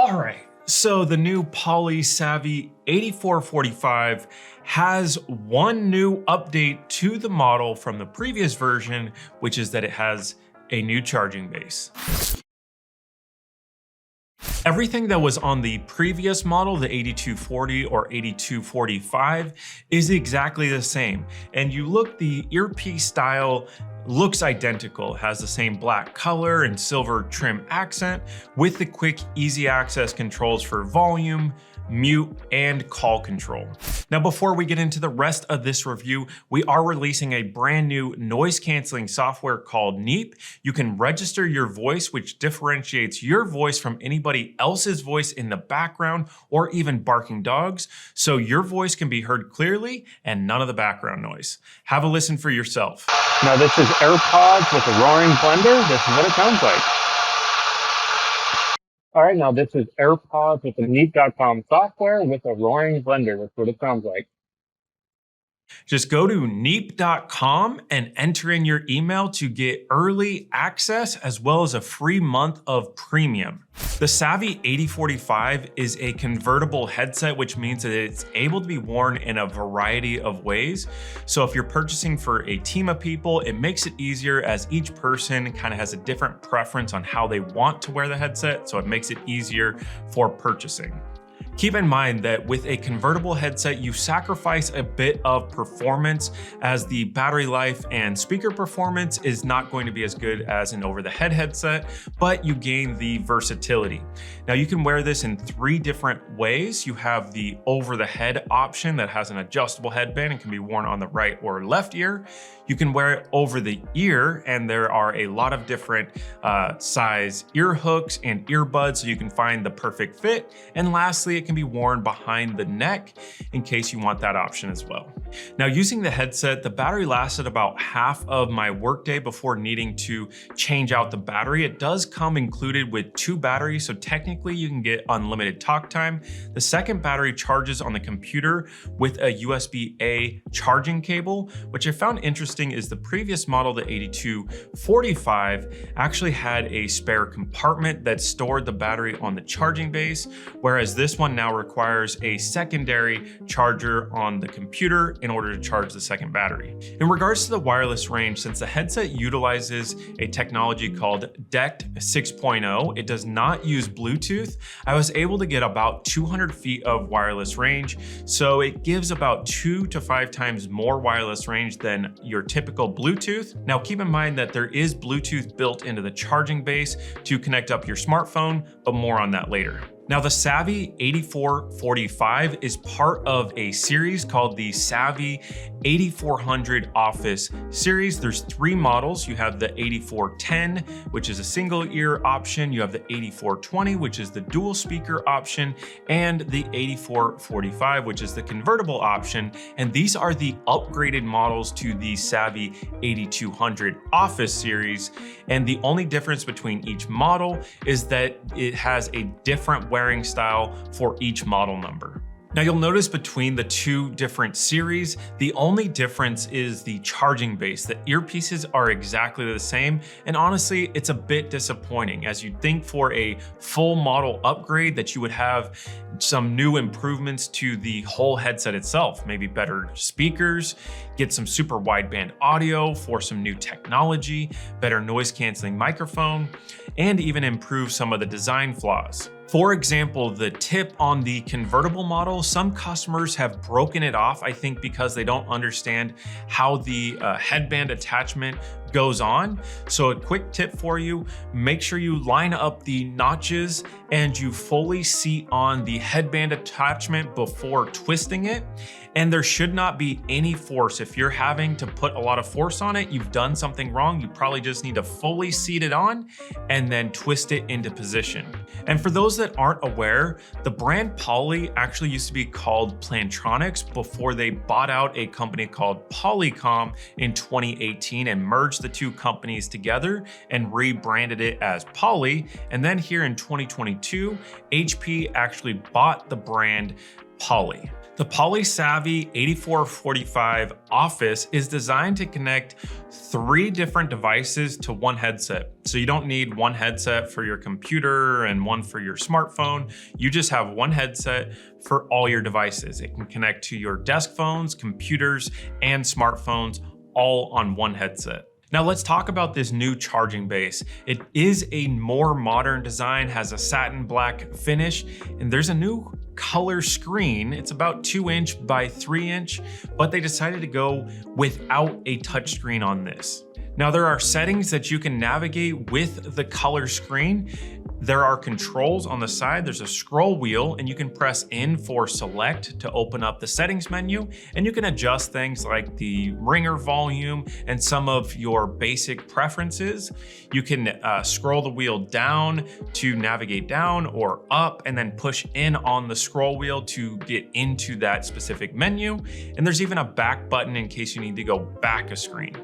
All right, so the new Poly Savi 8445 has one new update to the model from the previous version, which is that it has a new charging base. Everything that was on the previous model, the 8240 or 8245, is exactly the same. And you look, the earpiece style looks identical, has the same black color and silver trim accent with the quick, easy access controls for volume, mute, and call control. Now, before we get into the rest of this review, we are releasing a brand new noise canceling software called Neep. You can register your voice, which differentiates your voice from anybody else's voice in the background or even barking dogs, so your voice can be heard clearly and none of the background noise. Have a listen for yourself. Now this is AirPods with a roaring blender. This is what it sounds like. All right, now this is AirPods with the Neep.com software with a roaring blender. That's what it sounds like. Just go to neep.com and enter in your email to get early access as well as a free month of premium. The Savi 8045 is a convertible headset, which means that it's able to be worn in a variety of ways. So if you're purchasing for a team of people, it makes it easier as each person kind of has a different preference on how they want to wear the headset. So it makes it easier for purchasing. Keep in mind that with a convertible headset, you sacrifice a bit of performance as the battery life and speaker performance is not going to be as good as an over-the-head headset, but you gain the versatility. Now you can wear this in 3 different ways. You have the over-the-head option that has an adjustable headband and can be worn on the right or left ear. You can wear it over the ear, and there are a lot of different size ear hooks and earbuds so you can find the perfect fit. And lastly, it can be worn behind the neck in case you want that option as well. Now, using the headset, the battery lasted about half of my workday before needing to change out the battery. It does come included with 2 batteries, so technically you can get unlimited talk time. The second battery charges on the computer with a USB-A charging cable, which I found interesting is the previous model, the 8245, actually had a spare compartment that stored the battery on the charging base, whereas this one now requires a secondary charger on the computer in order to charge the second battery. In regards to the wireless range, since the headset utilizes a technology called DECT 6.0, it does not use Bluetooth. I was able to get about 200 feet of wireless range, so it gives about 2 to 5 times more wireless range than your typical Bluetooth. Now keep in mind that there is Bluetooth built into the charging base to connect up your smartphone, but more on that later. Now the Savi 8445 is part of a series called the Savi 8400 Office series. There's 3 models. You have the 8410, which is a single ear option. You have the 8420, which is the dual speaker option, and the 8445, which is the convertible option. And these are the upgraded models to the Savi 8200 Office series. And the only difference between each model is that it has a different wearing style for each model number. Now you'll notice between the 2 different series, the only difference is the charging base. The earpieces are exactly the same, and honestly, it's a bit disappointing as you'd think for a full model upgrade that you would have some new improvements to the whole headset itself, maybe better speakers, get some super wideband audio for some new technology, better noise canceling microphone, and even improve some of the design flaws. For example, the tip on the convertible model, some customers have broken it off, I think because they don't understand how the headband attachment goes on. So a quick tip for you, make sure you line up the notches and you fully seat on the headband attachment before twisting it. And there should not be any force. If you're having to put a lot of force on it, you've done something wrong. You probably just need to fully seat it on and then twist it into position. And for those that aren't aware, the brand Poly actually used to be called Plantronics before they bought out a company called Polycom in 2018 and merged the 2 companies together and rebranded it as Poly. And then here in 2022, HP actually bought the brand Poly. The Poly Savi 8445 Office is designed to connect 3 different devices to one headset. So you don't need one headset for your computer and one for your smartphone. You just have one headset for all your devices. It can connect to your desk phones, computers, and smartphones all on one headset. Now let's talk about this new charging base. It is a more modern design, has a satin black finish, and there's a new color screen. It's about 2" by 3", but they decided to go without a touchscreen on this. Now there are settings that you can navigate with the color screen. There are controls on the side. There's a scroll wheel, and you can press in for select to open up the settings menu, and you can adjust things like the ringer volume and some of your basic preferences. You can scroll the wheel down to navigate down or up, and then push in on the scroll wheel to get into that specific menu. And there's even a back button in case you need to go back a screen.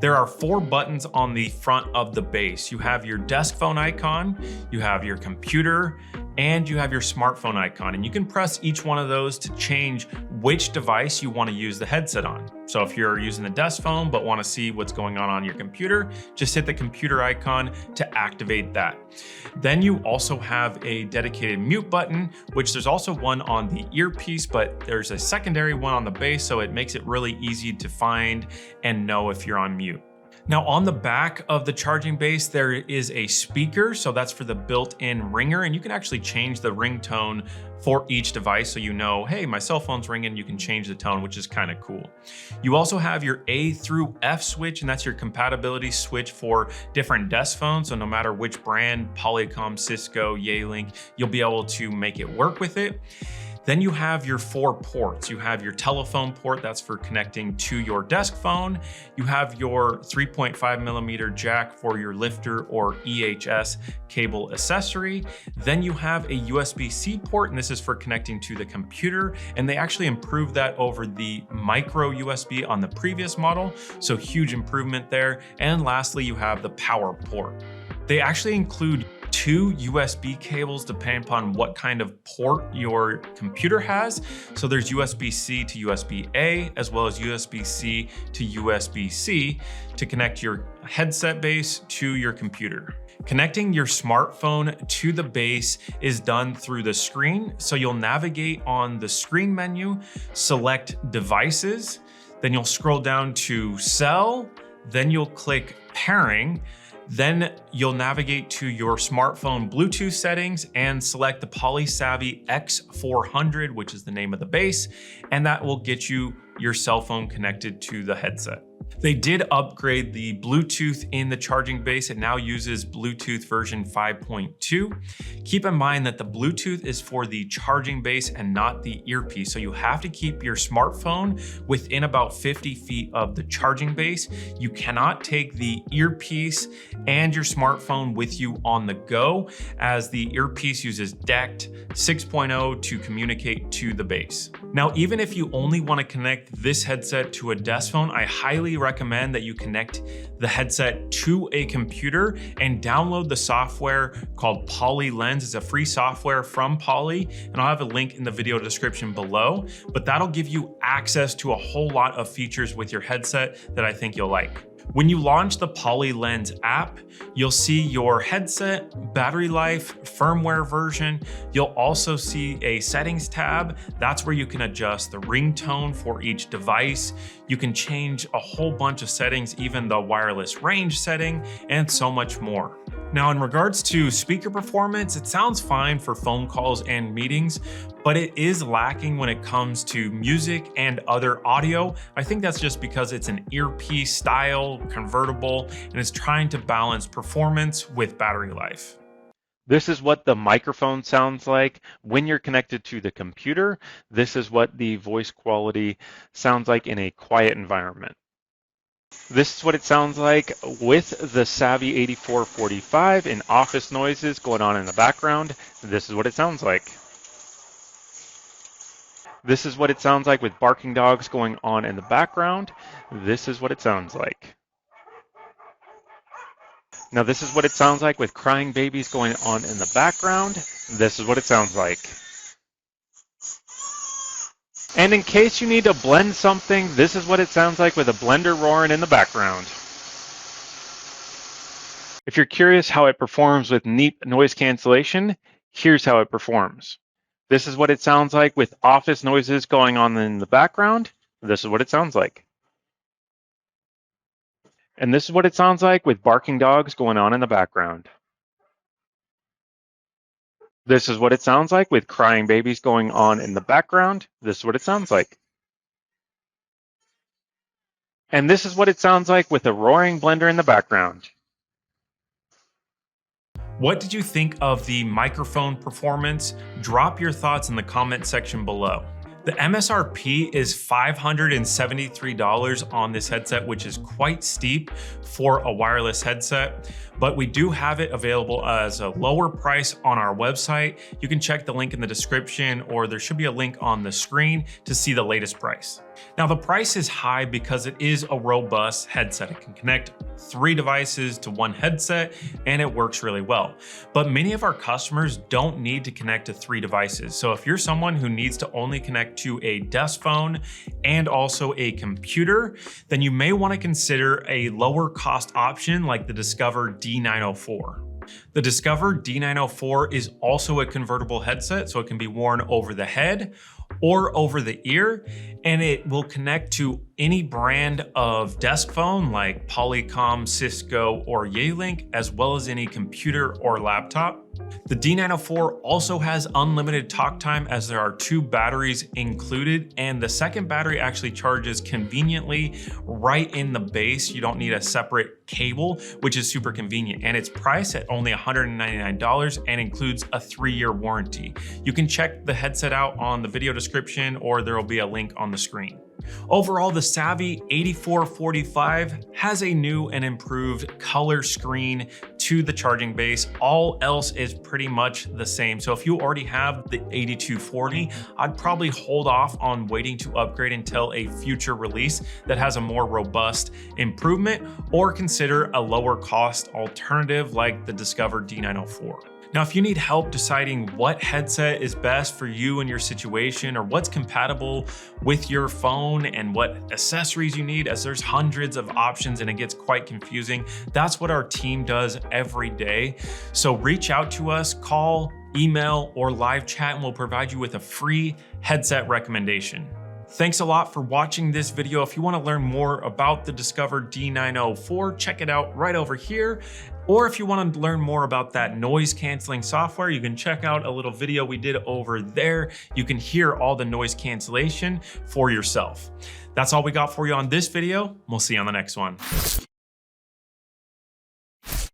There are 4 buttons on the front of the base. You have your desk phone icon, you have your computer, and you have your smartphone icon. And you can press each one of those to change which device you want to use the headset on. So if you're using the desk phone but want to see what's going on your computer, just hit the computer icon to activate that. Then you also have a dedicated mute button, which there's also one on the earpiece, but there's a secondary one on the base, so it makes it really easy to find and know if you're on mute. Now on the back of the charging base, there is a speaker. So that's for the built-in ringer, and you can actually change the ringtone for each device. So you know, hey, my cell phone's ringing, you can change the tone, which is kind of cool. You also have your A through F switch, and that's your compatibility switch for different desk phones. So no matter which brand, Polycom, Cisco, Yealink, you'll be able to make it work with it. Then you have your 4 ports. You have your telephone port, that's for connecting to your desk phone. You have your 3.5mm jack for your lifter or EHS cable accessory. Then you have a USB-C port, and this is for connecting to the computer. And they actually improved that over the micro USB on the previous model. So huge improvement there. And lastly, you have the power port. They actually include 2 USB cables depending upon what kind of port your computer has. So there's USB-C to USB-A, as well as USB-C to USB-C to connect your headset base to your computer. Connecting your smartphone to the base is done through the screen. So you'll navigate on the screen menu, select devices, then you'll scroll down to cell, then you'll click pairing. Then you'll navigate to your smartphone Bluetooth settings and select the Poly Savi X400, which is the name of the base, and that will get you your cell phone connected to the headset. They did upgrade the Bluetooth in the charging base. It now uses Bluetooth version 5.2. Keep in mind that the Bluetooth is for the charging base and not the earpiece. So you have to keep your smartphone within about 50 feet of the charging base. You cannot take the earpiece and your smartphone with you on the go, as the earpiece uses DECT 6.0 to communicate to the base. Now, even if you only want to connect this headset to a desk phone, I highly recommend that you connect the headset to a computer and download the software called Poly Lens. It's a free software from Poly, and I'll have a link in the video description below, but that'll give you access to a whole lot of features with your headset that I think you'll like. When you launch the Poly Lens app, you'll see your headset, battery life, firmware version. You'll also see a settings tab. That's where you can adjust the ringtone for each device. You can change a whole bunch of settings, even the wireless range setting, and so much more. Now, in regards to speaker performance, it sounds fine for phone calls and meetings, but it is lacking when it comes to music and other audio. I think that's just because it's an earpiece style, convertible, and it's trying to balance performance with battery life. This is what the microphone sounds like when you're connected to the computer. This is what the voice quality sounds like in a quiet environment. This is what it sounds like with the Savi 8445 and office noises going on in the background. This is what it sounds like. This is what it sounds like with barking dogs going on in the background. This is what it sounds like. Now this is what it sounds like with crying babies going on in the background. This is what it sounds like. And in case you need to blend something, this is what it sounds like with a blender roaring in the background. If you're curious how it performs with Neep noise cancellation, here's how it performs. This is what it sounds like with office noises going on in the background. This is what it sounds like. And this is what it sounds like with barking dogs going on in the background. This is what it sounds like with crying babies going on in the background. This is what it sounds like. And this is what it sounds like with a roaring blender in the background. What did you think of the microphone performance? Drop your thoughts in the comment section below. The MSRP is $573 on this headset, which is quite steep for a wireless headset, but we do have it available as a lower price on our website. You can check the link in the description, or there should be a link on the screen to see the latest price. Now, the price is high because it is a robust headset. It can connect 3 devices to one headset and it works really well. But many of our customers don't need to connect to 3 devices. So if you're someone who needs to only connect to a desk phone and also a computer, then you may want to consider a lower cost option like the Discover D904. The Discover D904 is also a convertible headset, so it can be worn over the head or over the ear, and it will connect to any brand of desk phone like Polycom, Cisco, or Yealink, as well as any computer or laptop. The D904 also has unlimited talk time as there are 2 batteries included, and the second battery actually charges conveniently right in the base. You don't need a separate cable, which is super convenient, and it's priced at only $199 and includes a 3-year warranty. You can check the headset out on the video description, or there will be a link on the screen. Overall, the Savi 8445 has a new and improved color screen to the charging base. All else is pretty much the same. So if you already have the 8240, I'd probably hold off on waiting to upgrade until a future release that has a more robust improvement, or consider a lower cost alternative like the Discover D904. Now, if you need help deciding what headset is best for you and your situation, or what's compatible with your phone and what accessories you need, as there's hundreds of options and it gets quite confusing, that's what our team does every day. So reach out to us, call, email, or live chat, and we'll provide you with a free headset recommendation. Thanks a lot for watching this video. If you want to learn more about the Discover D904, check it out right over here. Or if you want to learn more about that noise canceling software, you can check out a little video we did over there. You can hear all the noise cancellation for yourself. That's all we got for you on this video. We'll see you on the next one.